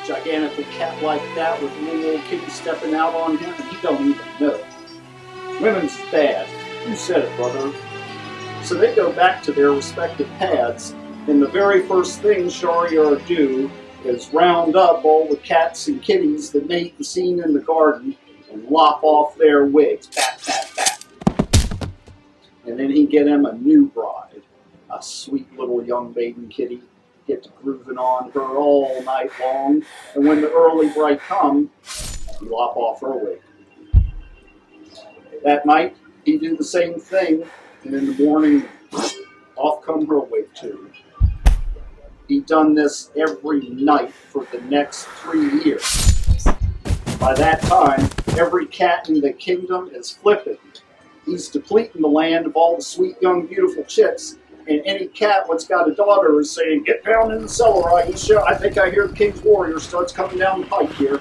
gigantic cat like that with little old kitty stepping out on him, and he don't even know. Women's bad. You said it, brother. So they go back to their respective pads, and the very first thing Scheherazade do is round up all the cats and kitties that made the scene in the garden and lop off their wigs. Bat, bat, bat. And then he get him a new bride, a sweet little young maiden kitty, get to grooving on her all night long, and when the early bright come, he lop off her wig. That night, he do the same thing, and in the morning, off come her wig too. He done this every night for the next 3 years. By that time, every cat in the kingdom is flipping. He's depleting the land of all the sweet, young, beautiful chicks, and any cat what's got a daughter is saying, "Get down in the cellar, Aisha. I think I hear the king's warrior starts coming down the pike here."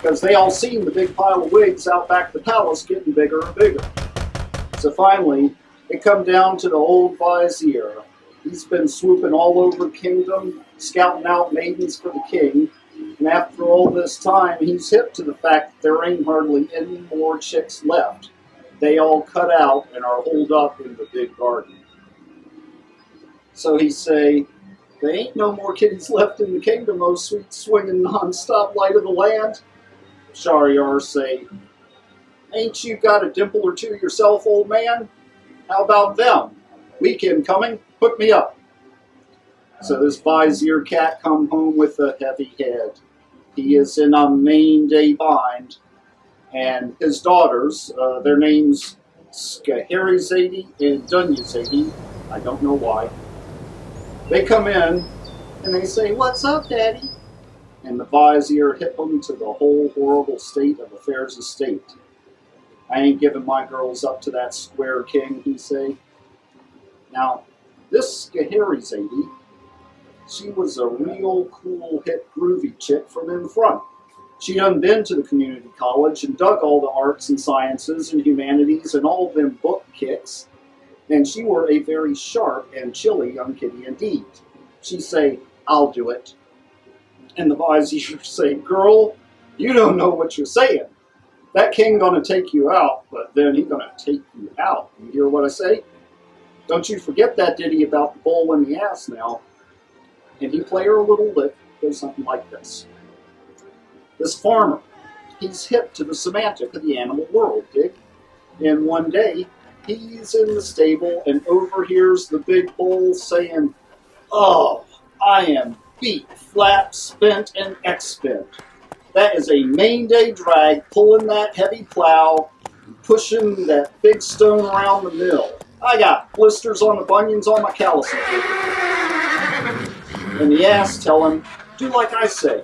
Because they all seen the big pile of wigs out back the palace getting bigger and bigger. So finally, it come down to the old vizier. He's been swooping all over the kingdom, scouting out maidens for the king, and after all this time, he's hip to the fact that there ain't hardly any more chicks left. They all cut out and are holed up in the big garden. So he say, "There ain't no more kitties left in the kingdom, oh sweet swinging non-stop light of the land." Scheherazade say, "Ain't you got a dimple or two yourself, old man? How about them? Weekend coming, hook me up." So this vizier cat come home with a heavy head. He is in a main day bind, and his daughters, their names Scheherazade and Dunyazade, I don't know why. They come in and they say, "What's up, Daddy?" And the vizier hit them to the whole horrible state of affairs estate. "I ain't giving my girls up to that square king," he say. Now, this Scheherazade, she was a real cool, hip, groovy chick from in front. She done been to the community college and dug all the arts and sciences and humanities and all them book kicks. And she were a very sharp and chilly young kitty indeed. She say, "I'll do it." And the vizier say, "Girl, you don't know what you're saying. That king gonna take you out, but then he gonna take you out. You hear what I say? Don't you forget that ditty about the bull and the ass now." And he play her a little lick, goes something like this. This farmer, he's hip to the semantic of the animal world, dig? And one day, he's in the stable and overhears the big bull saying, "Oh, I am beat, flat, spent, and expent. That is a main day drag, pulling that heavy plow, pushing that big stone around the mill. I got blisters on the bunions on my calluses." And the ass tell him, "Do like I say.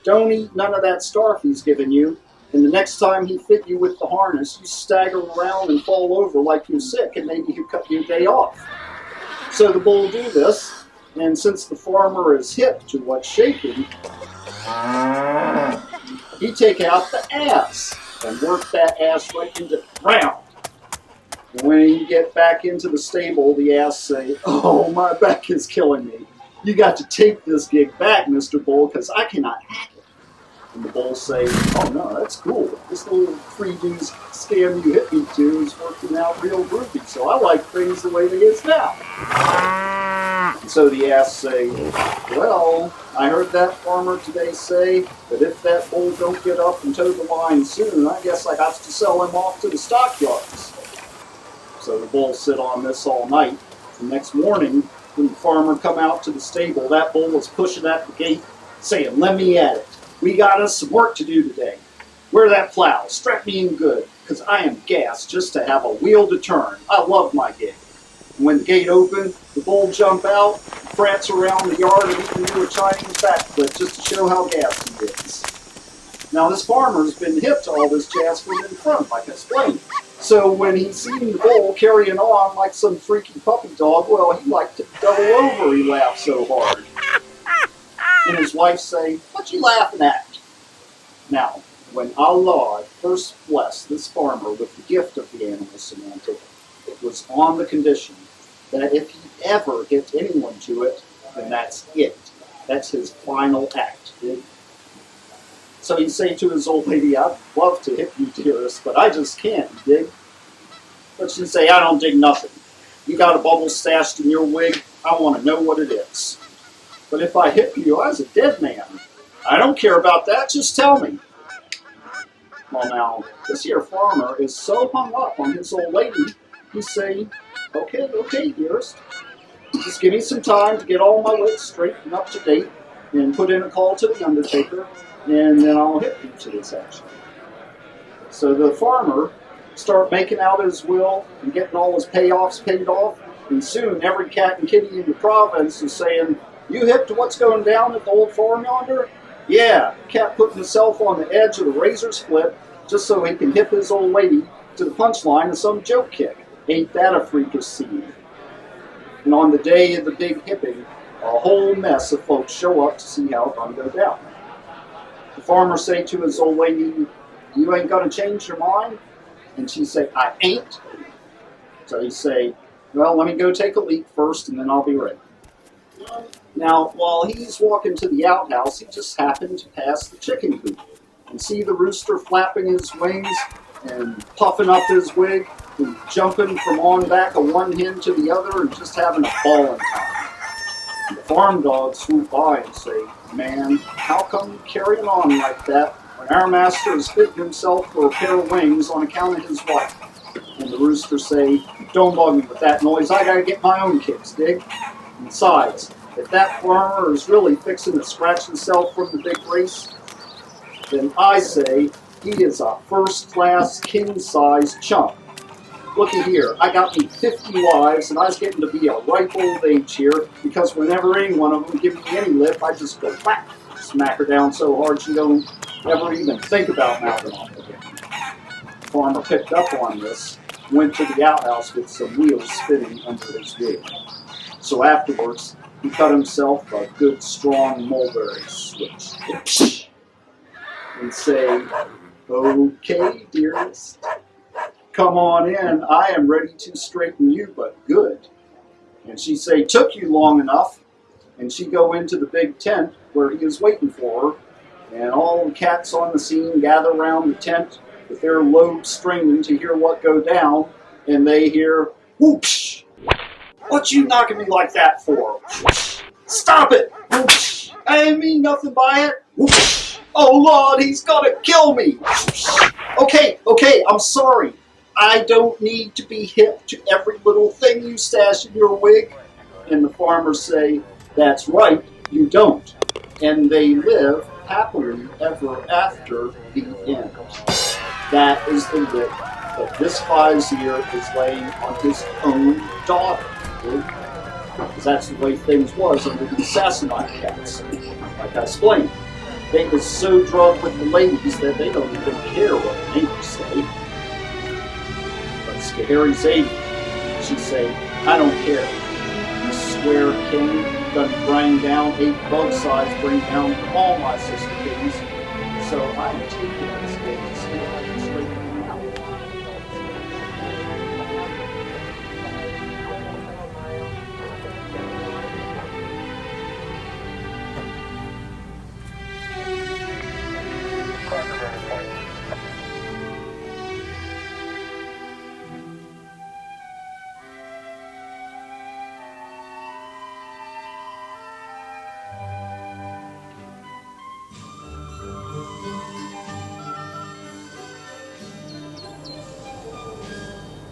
Don't eat none of that starf he's giving you, and the next time he fit you with the harness, you stagger around and fall over like you're sick, and maybe he'll cut your day off." So the bull do this, and since the farmer is hip to what's shaking, he take out the ass and work that ass right into the ground. And when he get back into the stable, the ass say, "Oh, my back is killing me. You got to take this gig back, Mr. Bull, because I cannot hack it." And the bull say, "Oh no, that's cool. This little freebies scam you hit me to is working out real groovy, so I like things the way they is now." And so the ass say, "Well, I heard that farmer today say that if that bull don't get up and toe the line soon, I guess I got to sell him off to the stockyards." So the bull sit on this all night. The next morning, when the farmer come out to the stable, that bull was pushing at the gate, saying, "Let me at it. We got us some work to do today. Where that plow? Strap me in good, because I am gassed just to have a wheel to turn. I love my gig." And when the gate opened, the bull jump out, prance around the yard, and even do a Chinese backflip just to show how gassed he is. Now this farmer's been hip to all this jazz from in front, like I explained. So when he seen the bull carrying on like some freaky puppy dog, well, he liked to double over, he laughed so hard. And his wife say, "What you laughing at?" Now, when Allah first blessed this farmer with the gift of the animal semantic, it was on the condition that if he ever hit anyone to it, then that's it. That's his final act. So he'd say to his old lady, I'd love to hip you, dearest, but I just can't, you dig? But she'd say, I don't dig nothing. You got a bubble stashed in your wig, I want to know what it is. But if I hip you, I was a dead man. I don't care about that, just tell me. Well now, this here farmer is so hung up on his old lady, he's saying, okay, dearest. Just give me some time to get all my wigs straight and up to date, and put in a call to the undertaker, and then I'll hip you to this action. So the farmer start making out his will and getting all his payoffs paid off, and soon every cat and kitty in the province is saying, you hip to what's going down at the old farm yonder? Yeah, cat putting himself on the edge of the razor's flip just so he can hip his old lady to the punchline of some joke kick. Ain't that a freakish scene? And on the day of the big hipping, a whole mess of folks show up to see how it's going to go down. The farmer say to his old lady, you ain't going to change your mind? And she say, I ain't. So he say, well, let me go take a leak first and then I'll be ready. Now, while he's walking to the outhouse, he just happened to pass the chicken coop and see the rooster flapping his wings and puffing up his wig and jumping from on back of one hen to the other and just having a ball in time. And the farm dogs swoop by and say, man, how come you carrying on like that when our master is fitting himself for a pair of wings on account of his wife? And the rooster say, don't bug me with that noise, I gotta get my own kicks, dig? And besides, if that farmer is really fixing to scratch himself from the big race, then I say he is a first-class, king-sized chump. Looky here, I got me 50 wives, and I was getting to be a ripe old age here, because whenever any one of them give me any lip, I just go whack, smack her down so hard she don't ever even think about mouthing off again. The farmer picked up on this, went to the outhouse with some wheels spinning under his wig. So afterwards, he cut himself a good strong mulberry switch. And say, okay, dearest, come on in, I am ready to straighten you, but good. And she say, took you long enough, and she go into the big tent where he is waiting for her, and all the cats on the scene gather around the tent with their lobes straining to hear what go down, and they hear, whoosh! What you knocking me like that for? Whoosh! Stop it! Whoosh! I ain't mean nothing by it. Whoosh! Oh Lord, he's gonna kill me! Whoosh! Okay, I'm sorry. I don't need to be hip to every little thing you stash in your wig. And the farmers say, that's right, you don't. And they live happily ever after the end. That is the whip that this vizier is laying on his own daughter. Because that's the way things was under the Sassanite cats. Like I explained, they was so drugged with the ladies that they don't even care what the neighbors say. But Scheherazade, she say, I don't care. You swear king done bring down 8 bug size, bring down all my sister kings. So I am taking this day to see if I can straighten them out.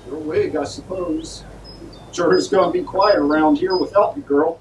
Your wig, I suppose. Sure is going to be quiet around here without you, girl.